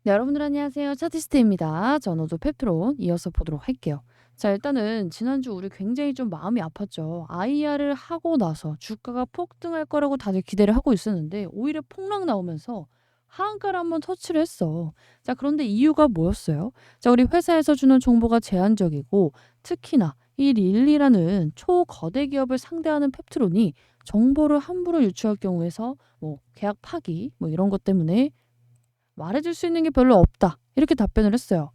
네, 여러분들 안녕하세요. 차티스트입니다. 전호도 펩트론 이어서 보도록 할게요. 자, 일단은 지난주 우리 굉장히 좀 마음이 아팠죠. IR을 하고 나서 주가가 폭등할 거라고 다들 기대를 하고 있었는데 오히려 폭락 나오면서 하한가를 한번 터치를 했어. 자, 그런데 이유가 뭐였어요? 자, 우리 회사에서 주는 정보가 제한적이고 특히나 이 릴리라는 초거대 기업을 상대하는 펩트론이 정보를 함부로 유출할 경우에서 뭐 계약 파기 뭐 이런 것 때문에 "말해줄 수 있는 게 별로 없다." 이렇게 답변을 했어요.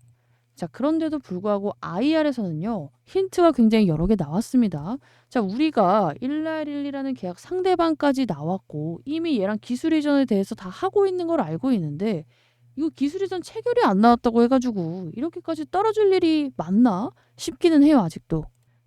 자, 그런데도 불구하고 IR에서는요. 힌트가 굉장히 여러 개 나왔습니다. 자, 우리가 일라릴리라는 계약 상대방까지 나왔고 이미 얘랑 기술 이전에 대해서 다 하고 있는 걸 알고 있는데 이거 기술 이전 체결이 안 나왔다고 해 가지고 이렇게까지 떨어질 일이 맞나 싶기는 해요 아직도.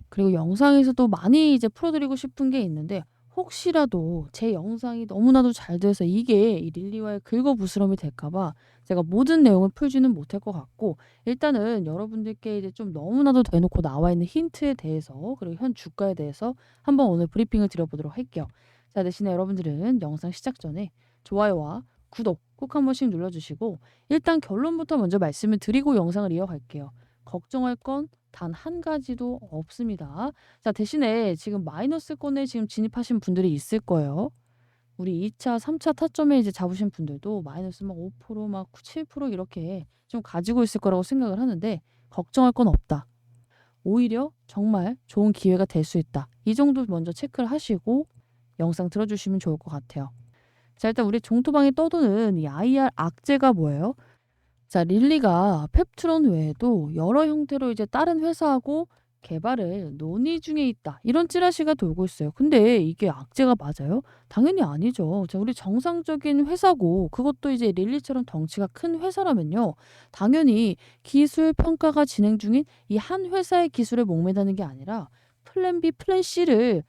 그리고 영상에서도 많이 이제 풀어 드리고 싶은 게 있는데 혹시라도 제 영상이 너무나도 잘 돼서 이게 이 릴리와의 긁어부스럼이 될까 봐 제가 모든 내용을 풀지는 못할 것 같고 일단은 여러분들께 이제 좀 너무나도 대놓고 나와 있는 힌트에 대해서 그리고 현 주가에 대해서 한번 오늘 브리핑을 드려보도록 할게요. 자, 대신에 여러분들은 영상 시작 전에 좋아요와 구독 꼭 한 번씩 눌러주시고 일단 결론부터 먼저 말씀을 드리고 영상을 이어갈게요. 걱정할 건 단 한 가지도 없습니다. 자, 대신에 지금 마이너스권에 지금 진입하신 분들이 있을 거예요. 우리 2 차, 3차 타점에 이제 잡으신 분들도 마이너스 막 5%막 7% 이렇게 좀 가지고 있을 거라고 생각을 하는데 걱정할 건 없다. 오히려 정말 좋은 기회가 될 수 있다. 이 정도 먼저 체크를 하시고 영상 들어주시면 좋을 것 같아요. 자, 일단 우리 종토방에 떠도는 이 IR 악재가 뭐예요? 자, 릴리가 펩트론 외에도 여러 형태로 이제 다른 회사하고 개발을 논의 중에 있다. 이런 찌라시가 돌고 있어요. 근데 이게 악재가 맞아요? 당연히 아니죠. 자, 우리 정상적인 회사고 그것도 이제 릴리처럼 덩치가 큰 회사라면요. 당연히 기술 평가가 진행 중인 이 한 회사의 기술에 목매다는 게 아니라 플랜 B, 플랜 C를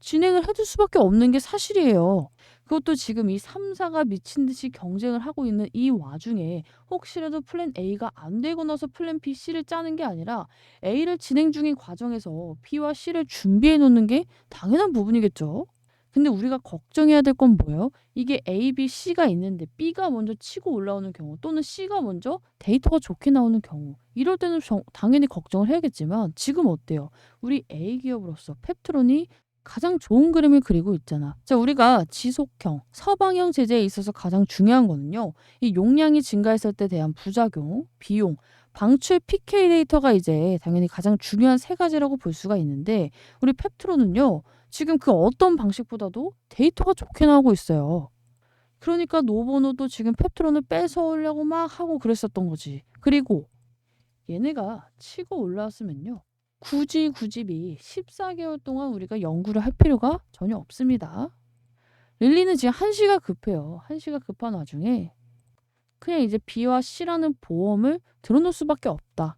진행을 해줄 수밖에 없는 게 사실이에요. 그것도 지금 이 3 사가 미친 듯이 경쟁을 하고 있는 이 와중에 혹시라도 플랜 A가 안 되고 나서 플랜 B, C를 짜는 게 아니라 A를 진행 중인 과정에서 B와 C를 준비해 놓는 게 당연한 부분이겠죠. 근데 우리가 걱정해야 될 건 뭐예요? 이게 A, B, C가 있는데 B가 먼저 치고 올라오는 경우 또는 C가 먼저 데이터가 좋게 나오는 경우 이럴 때는 당연히 걱정을 해야겠지만 지금 어때요? 우리 A 기업으로서 펩트론이 가장 좋은 그림을 그리고 있잖아. 자, 우리가 지속형, 서방형 제재에 있어서 가장 중요한 거는요. 이 용량이 증가했을 때 대한 부작용, 비용, 방출 PK 데이터가 이제 당연히 가장 중요한 세 가지라고 볼 수가 있는데 우리 펩트로는요. 지금 그 어떤 방식보다도 데이터가 좋게 나오고 있어요. 그러니까 노보노도 지금 펩트론을 뺏어오려고 막 하고 그랬었던 거지. 그리고 얘네가 치고 올라왔으면요. 굳이 굳이 14개월 동안 우리가 연구를 할 필요가 전혀 없습니다. 릴리는 지금 한시가 급해요. 한시가 급한 와중에 그냥 이제 B와 C라는 보험을 들어놓을 수밖에 없다.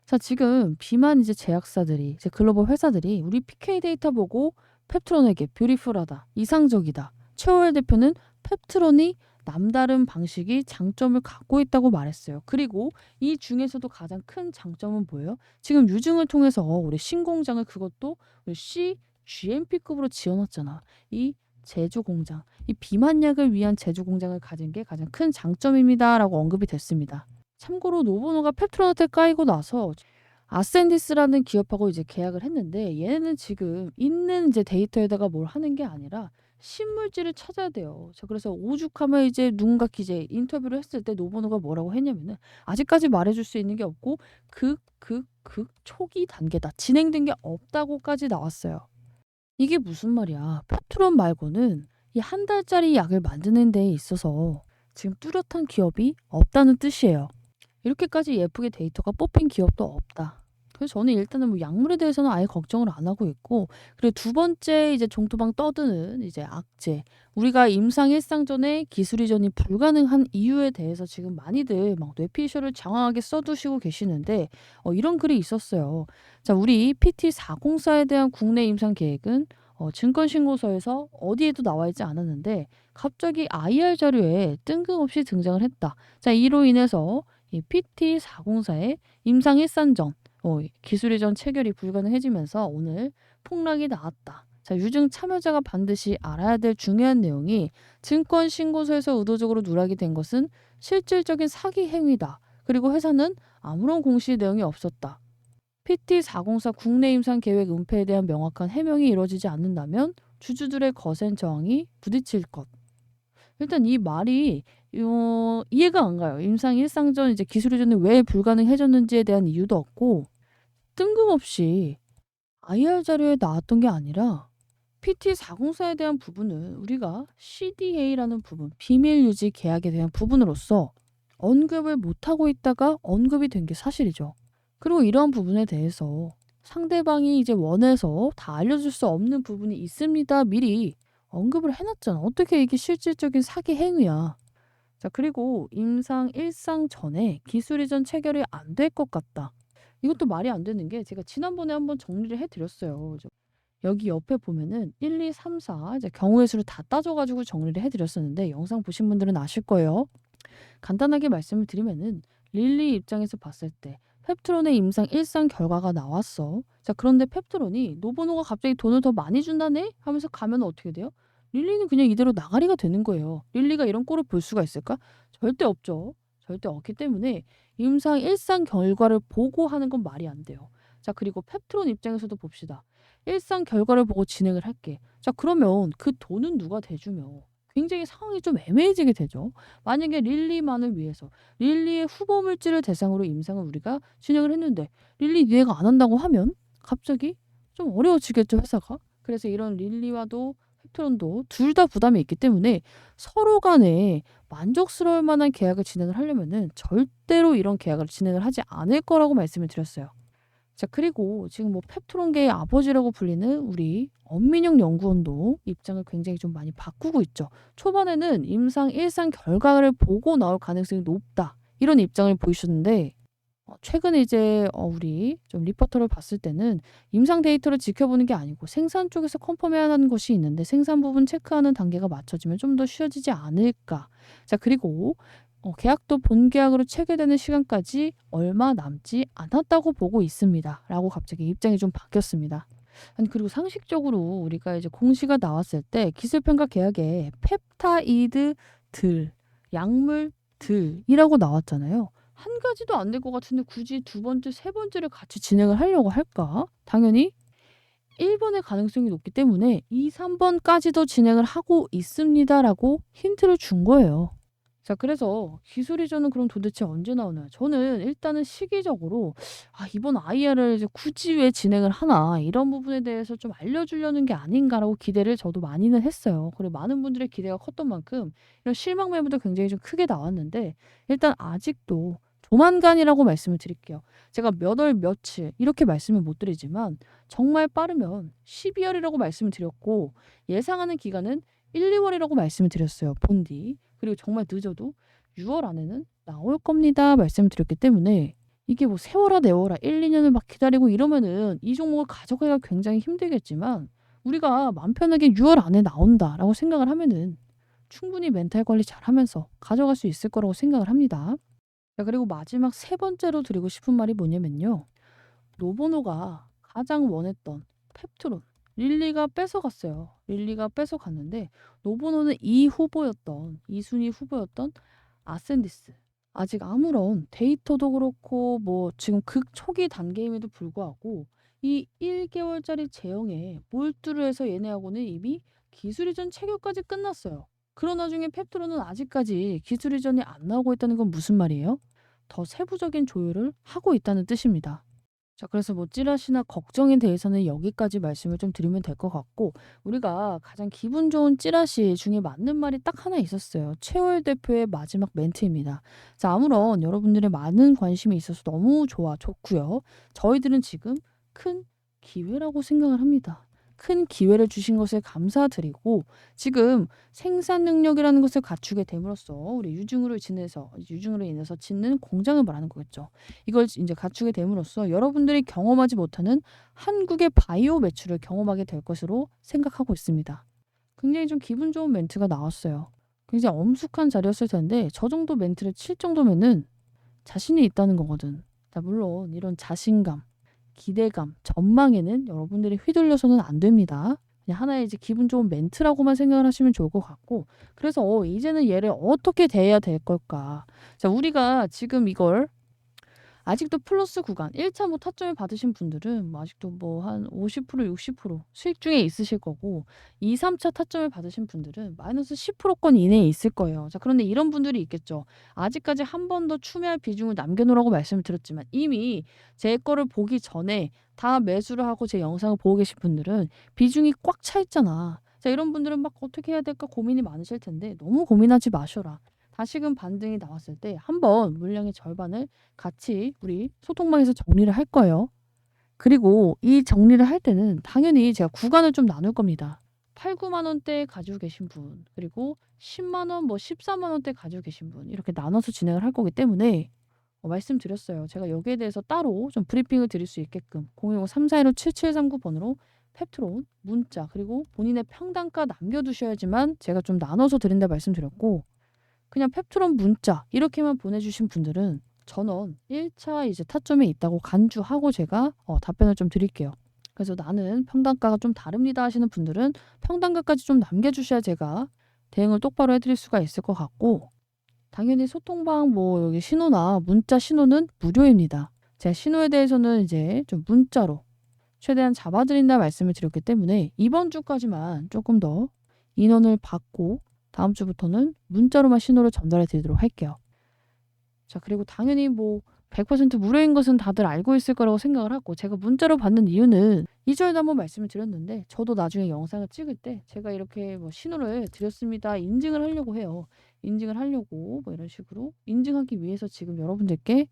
자, 지금 B만 이제 제약사들이 이제 글로벌 회사들이 우리 PK 데이터 보고 펩트론에게 뷰티풀하다, 이상적이다. 최호열 대표는 펩트론이 남다른 방식이 장점을 갖고 있다고 말했어요. 그리고 이 중에서도 가장 큰 장점은 뭐예요? 지금 유증을 통해서 우리 신공장을 그것도 우리 GMP급으로 지어놨잖아. 이 제조 공장, 이 비만약을 위한 제조 공장을 가진 게 가장 큰 장점입니다라고 언급이 됐습니다. 참고로 노보노가 펩트론한테 까이고 나서 아센디스라는 기업하고 이제 계약을 했는데 얘네는 지금 있는 이제 데이터에다가 뭘 하는 게 아니라 신물질을 찾아야 돼요. 자, 그래서 오죽하면 이제 누군가 기자에 인터뷰를 했을 때 노보노가 뭐라고 했냐면은 아직까지 말해줄 수 있는 게 없고 극 초기 단계다. 진행된 게 없다고까지 나왔어요. 이게 무슨 말이야. 펩트론 말고는 이 한 달짜리 약을 만드는 데 있어서 지금 뚜렷한 기업이 없다는 뜻이에요. 이렇게까지 예쁘게 데이터가 뽑힌 기업도 없다. 그래서 저는 일단은 뭐 약물에 대해서는 아예 걱정을 안 하고 있고 그리고 두 번째 이제 종토방 떠드는 이제 악재. 우리가 임상 일상 전에 기술 이전이 불가능한 이유에 대해서 지금 많이들 막 뇌피셜을 장황하게 써두시고 계시는데 이런 글이 있었어요. 자, 우리 PT404에 대한 국내 임상 계획은 증권신고서에서 어디에도 나와 있지 않았는데 갑자기 IR 자료에 뜬금없이 등장을 했다. 자, 이로 인해서 이 PT404의 임상 일산 전 기술 이전 체결이 불가능해지면서 오늘 폭락이 나왔다. 자, 유증 참여자가 반드시 알아야 될 중요한 내용이 증권 신고서에서 의도적으로 누락이 된 것은 실질적인 사기 행위다. 그리고 회사는 아무런 공시 내용이 없었다. PT404 국내 임상 계획 은폐에 대한 명확한 해명이 이루어지지 않는다면 주주들의 거센 저항이 부딪힐 것. 일단 이 말이 이해가 안 가요. 임상 일상전 이제 기술 이전이 왜 불가능해졌는지에 대한 이유도 없고 뜬금없이 IR 자료에 나왔던 게 아니라 PT404에 대한 부분은 우리가 CDA라는 부분, 비밀 유지 계약에 대한 부분으로서 언급을 못하고 있다가 언급이 된 게 사실이죠. 그리고 이러한 부분에 대해서 상대방이 이제 원해서 다 알려줄 수 없는 부분이 있습니다. 미리 언급을 해놨잖아. 어떻게 이게 실질적인 사기 행위야. 자, 그리고 임상 일상 전에 기술 이전 체결이 안 될 것 같다. 이것도 말이 안 되는 게 제가 지난번에 한번 정리를 해드렸어요. 여기 옆에 보면은 1, 2, 3, 4 이제 경우의 수를 다 따져가지고 정리를 해드렸었는데 영상 보신 분들은 아실 거예요. 간단하게 말씀을 드리면은 릴리 입장에서 봤을 때 펩트론의 임상 일상 결과가 나왔어. 자, 그런데 펩트론이 노보노가 갑자기 돈을 더 많이 준다네? 하면서 가면 어떻게 돼요? 릴리는 그냥 이대로 나가리가 되는 거예요. 릴리가 이런 꼴을 볼 수가 있을까? 절대 없죠. 절대 없기 때문에 임상 일상 결과를 보고 하는 건 말이 안 돼요. 자, 그리고 펩트론 입장에서도 봅시다. 일상 결과를 보고 진행을 할게. 자, 그러면 그 돈은 누가 대주며? 굉장히 상황이 좀 애매해지게 되죠. 만약에 릴리만을 위해서 릴리의 후보 물질을 대상으로 임상을 우리가 진행을 했는데 릴리 이해가 안 한다고 하면 갑자기 좀 어려워지겠죠, 회사가. 그래서 이런 릴리와도 펩트론도 둘 다 부담이 있기 때문에 서로 간에 만족스러울 만한 계약을 진행을 하려면은 절대로 이런 계약을 진행을 하지 않을 거라고 말씀을 드렸어요. 자, 그리고 지금 뭐 펩트론계의 아버지라고 불리는 우리 엄민영 연구원도 입장을 굉장히 좀 많이 바꾸고 있죠. 초반에는 임상 일상 결과를 보고 나올 가능성이 높다. 이런 입장을 보이셨는데 최근에 이제 우리 좀 리포터를 봤을 때는 임상 데이터를 지켜보는 게 아니고 생산 쪽에서 컨펌해야 하는 것이 있는데 생산 부분 체크하는 단계가 맞춰지면 좀 더 쉬워지지 않을까. 자, 그리고 계약도 본계약으로 체결되는 시간까지 얼마 남지 않았다고 보고 있습니다. 라고 갑자기 입장이 좀 바뀌었습니다. 아니, 그리고 상식적으로 우리가 이제 공시가 나왔을 때 기술평가 계약에 펩타이드 들, 약물 들이라고 나왔잖아요. 한 가지도 안 될 것 같은데 굳이 두 번째, 세 번째를 같이 진행을 하려고 할까? 당연히 1번의 가능성이 높기 때문에 2, 3번까지도 진행을 하고 있습니다라고 힌트를 준 거예요. 자, 그래서 기술 이전은 그럼 도대체 언제 나오나요? 저는 일단은 시기적으로 이번 IR을 이제 굳이 왜 진행을 하나 이런 부분에 대해서 좀 알려주려는 게 아닌가라고 기대를 저도 많이는 했어요. 그리고 많은 분들의 기대가 컸던 만큼 이런 실망 매물도 굉장히 좀 크게 나왔는데 일단 아직도 조만간이라고 말씀을 드릴게요. 제가 몇 월 며칠 이렇게 말씀을 못 드리지만 정말 빠르면 12월이라고 말씀을 드렸고 예상하는 기간은 1, 2월이라고 말씀을 드렸어요. 본디. 그리고 정말 늦어도 6월 안에는 나올 겁니다. 말씀을 드렸기 때문에 이게 뭐 세워라 내워라 1, 2년을 막 기다리고 이러면은 이 종목을 가져가기가 굉장히 힘들겠지만 우리가 마음 편하게 6월 안에 나온다라고 생각을 하면은 충분히 멘탈 관리 잘하면서 가져갈 수 있을 거라고 생각을 합니다. 자, 그리고 마지막 세 번째로 드리고 싶은 말이 뭐냐면요. 노보노가 가장 원했던 펩트론 릴리가 뺏어갔어요. 릴리가 뺏어갔는데 노보노는 2순위 후보였던 아센디스 아직 아무런 데이터도 그렇고 뭐 지금 극초기 단계임에도 불구하고 이 1개월짜리 제형에 몰두를 해서 얘네하고는 이미 기술 이전 체결까지 끝났어요. 그러나 중에 펩트론은 아직까지 기술 이전이 안 나오고 있다는 건 무슨 말이에요? 더 세부적인 조율을 하고 있다는 뜻입니다. 자, 그래서 뭐 찌라시나 걱정에 대해서는 여기까지 말씀을 좀 드리면 될 것 같고 우리가 가장 기분 좋은 찌라시 중에 맞는 말이 딱 하나 있었어요. 최월 대표의 마지막 멘트입니다. 자, 아무런 여러분들의 많은 관심이 있어서 너무 좋고요. 저희들은 지금 큰 기회라고 생각을 합니다. 큰 기회를 주신 것에 감사드리고 지금 생산 능력이라는 것을 갖추게 됨으로써 우리 유증으로 인해서 짓는 공장을 말하는 거겠죠. 이걸 이제 갖추게 됨으로써 여러분들이 경험하지 못하는 한국의 바이오 매출을 경험하게 될 것으로 생각하고 있습니다. 굉장히 좀 기분 좋은 멘트가 나왔어요. 굉장히 엄숙한 자리였을 텐데 저 정도 멘트를 칠 정도면은 자신이 있다는 거거든. 자, 물론 이런 자신감, 기대감, 전망에는 여러분들이 휘둘려서는 안 됩니다. 그냥 하나의 이제 기분 좋은 멘트라고만 생각을 하시면 좋을 것 같고 그래서 이제는 얘를 어떻게 대해야 될 걸까? 자 우리가 지금 이걸 아직도 플러스 구간 1차 뭐 타점을 받으신 분들은 뭐 아직도 뭐 한 50% 60% 수익 중에 있으실 거고 2-3차 타점을 받으신 분들은 마이너스 10%권 이내에 있을 거예요. 자 그런데 이런 분들이 있겠죠. 아직까지 한 번 더 추매할 비중을 남겨 놓으라고 말씀을 드렸지만 이미 제 거를 보기 전에 다 매수를 하고 제 영상을 보고 계신 분들은 비중이 꽉 차 있잖아. 자 이런 분들은 막 '어떻게 해야 될까?' 고민이 많으실 텐데 너무 고민하지 마셔라. 다시금 반등이 나왔을 때 한번 물량의 절반을 같이 우리 소통방에서 정리를 할 거예요. 그리고 이 정리를 할 때는 당연히 제가 구간을 좀 나눌 겁니다. 8-9만 원대 가지고 계신 분, 그리고 10만 원, 뭐 14만 원대 가지고 계신 분 이렇게 나눠서 진행을 할 거기 때문에 말씀드렸어요. 제가 여기에 대해서 따로 좀 브리핑을 드릴 수 있게끔 010-3415-7739번으로 펩트론 문자 그리고 본인의 평단가 남겨두셔야지만 제가 좀 나눠서 드린다 말씀드렸고 그냥 펩트론 문자 이렇게만 보내주신 분들은 전원 1차 이제 타점에 있다고 간주하고 제가 답변을 좀 드릴게요. 그래서 나는 평단가가 좀 다릅니다 하시는 분들은 평단가까지 좀 남겨주셔야 제가 대응을 똑바로 해드릴 수가 있을 것 같고 당연히 소통방 뭐 여기 신호나 문자 신호는 무료입니다. 제가 신호에 대해서는 이제 좀 문자로 최대한 잡아드린다 말씀을 드렸기 때문에 이번 주까지만 조금 더 인원을 받고 다음 주부터는 문자로만 신호를 전달해 드리도록 할게요. 자 그리고 당연히 뭐 100% 무료인 것은 다들 알고 있을 거라고 생각을 하고 제가 문자로 받는 이유는 이전에도 한번 말씀을 드렸는데 저도 나중에 영상을 찍을 때 제가 이렇게 뭐 신호를 드렸습니다. 인증을 하려고 해요. 인증을 하려고 뭐 이런 식으로 인증하기 위해서 지금 여러분들께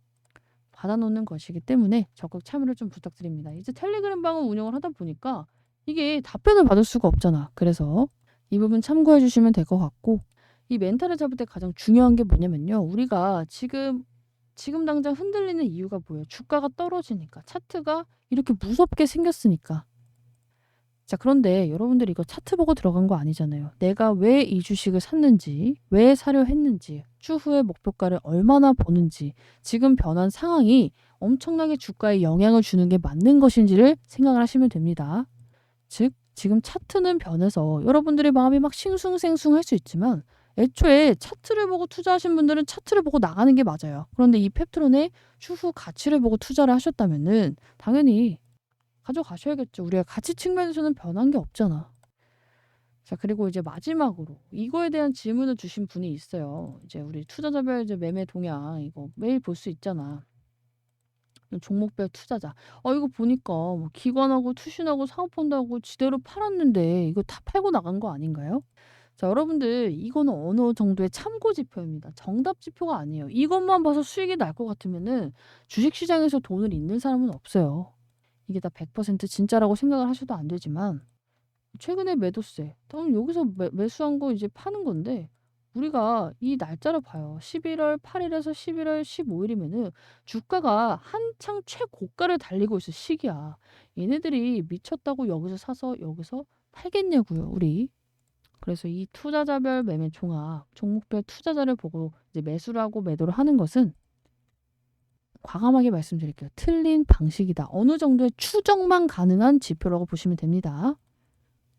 받아놓는 것이기 때문에 적극 참여를 좀 부탁드립니다. 이제 텔레그램 방을 운영을 하다 보니까 이게 답변을 받을 수가 없잖아. 그래서 이 부분 참고해 주시면 될 것 같고 이 멘탈을 잡을 때 가장 중요한 게 뭐냐면요. 우리가 지금 당장 흔들리는 이유가 뭐예요? 주가가 떨어지니까 차트가 이렇게 무섭게 생겼으니까. 자 그런데 여러분들이 이거 차트 보고 들어간 거 아니잖아요. 내가 왜 이 주식을 샀는지, 왜 사려 했는지, 추후의 목표가를 얼마나 보는지, 지금 변한 상황이 엄청나게 주가에 영향을 주는 게 맞는 것인지를 생각을 하시면 됩니다. 즉 지금 차트는 변해서 여러분들의 마음이 막 싱숭생숭할 수 있지만 애초에 차트를 보고 투자하신 분들은 차트를 보고 나가는 게 맞아요. 그런데 이 펩트론의 추후 가치를 보고 투자를 하셨다면은 당연히 가져가셔야겠죠. 우리가 가치 측면에서는 변한 게 없잖아. 자 그리고 이제 마지막으로 이거에 대한 질문을 주신 분이 있어요. 이제 우리 투자자별 이제 매매 동향 이거 매일 볼 수 있잖아. 종목별 투자자. 이거 보니까 뭐 기관하고 투신하고 사모펀드하고 지대로 팔았는데 이거 다 팔고 나간 거 아닌가요? 자 여러분들 이거는 어느 정도의 참고 지표입니다. 정답 지표가 아니에요. 이것만 봐서 수익이 날 것 같으면은 주식시장에서 돈을 잃는 사람은 없어요. 이게 다 100% 진짜라고 생각을 하셔도 안 되지만 최근에 매도세. 당연히 여기서 매수한 거 이제 파는 건데 우리가 이 날짜를 봐요. 11월 8일에서 11월 15일이면은 주가가 한창 최고가를 달리고 있을 시기야. 얘네들이 미쳤다고 여기서 사서 여기서 팔겠냐고요, 우리. 그래서 이 투자자별 매매 총합, 종목별 투자자를 보고 이제 매수를 하고 매도를 하는 것은 과감하게 말씀드릴게요. 틀린 방식이다. 어느 정도의 추정만 가능한 지표라고 보시면 됩니다.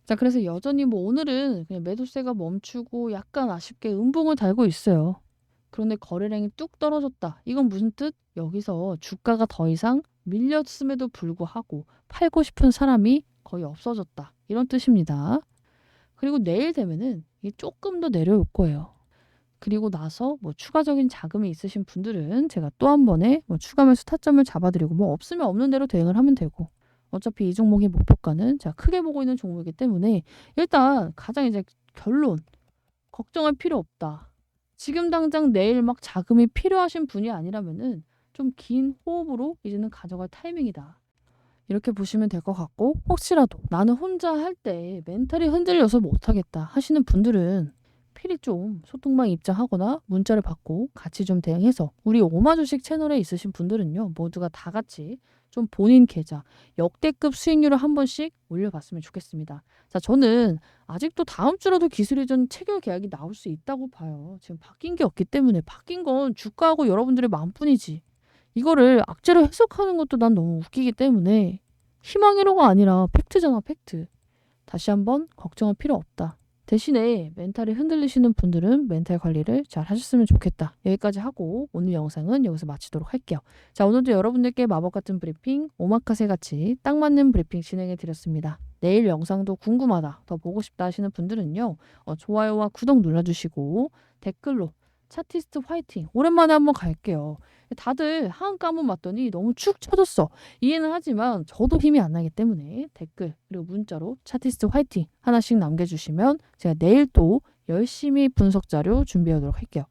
자 그래서 여전히 뭐 오늘은 그냥 매도세가 멈추고 약간 아쉽게 음봉을 달고 있어요. 그런데 거래량이 뚝 떨어졌다. 이건 무슨 뜻? 여기서 주가가 더 이상 밀렸음에도 불구하고 팔고 싶은 사람이 거의 없어졌다. 이런 뜻입니다. 그리고 내일 되면은 이게 조금 더 내려올 거예요. 그리고 나서 뭐 추가적인 자금이 있으신 분들은 제가 또 한 번에 뭐 추가 매수 타점을 잡아드리고 뭐 없으면 없는 대로 대응을 하면 되고 어차피 이 종목의 목표가는 제가 크게 보고 있는 종목이기 때문에 일단 가장 이제 결론 걱정할 필요 없다. 지금 당장 내일 막 자금이 필요하신 분이 아니라면은 좀 긴 호흡으로 이제는 가져갈 타이밍이다. 이렇게 보시면 될 것 같고 혹시라도 나는 혼자 할 때 멘탈이 흔들려서 못하겠다 하시는 분들은 필히 좀 소통방 입장하거나 문자를 받고 같이 좀 대응해서 우리 오마주식 채널에 있으신 분들은요 모두가 다 같이 좀 본인 계좌 역대급 수익률을 한 번씩 올려봤으면 좋겠습니다. 자 저는 아직도 다음 주라도 기술이전 체결 계약이 나올 수 있다고 봐요. 지금 바뀐 게 없기 때문에 바뀐 건 주가하고 여러분들의 마음뿐이지. 이거를 악재로 해석하는 것도 난 너무 웃기기 때문에 희망이로가 아니라 팩트잖아 팩트. 다시 한번 걱정할 필요 없다. 대신에 멘탈이 흔들리시는 분들은 멘탈 관리를 잘 하셨으면 좋겠다. 여기까지 하고 오늘 영상은 여기서 마치도록 할게요. 자, 오늘도 여러분들께 마법 같은 브리핑, 오마카세 같이 딱 맞는 브리핑 진행해 드렸습니다. 내일 영상도 궁금하다, 더 보고 싶다 하시는 분들은요. 좋아요와 구독 눌러주시고 댓글로 차티스트 화이팅! 오랜만에 한번 갈게요. 다들 하은 가문 맞더니 너무 축 처졌어. 이해는 하지만 저도 힘이 안 나기 때문에 댓글 그리고 문자로 차티스트 화이팅 하나씩 남겨주시면 제가 내일 또 열심히 분석 자료 준비하도록 할게요.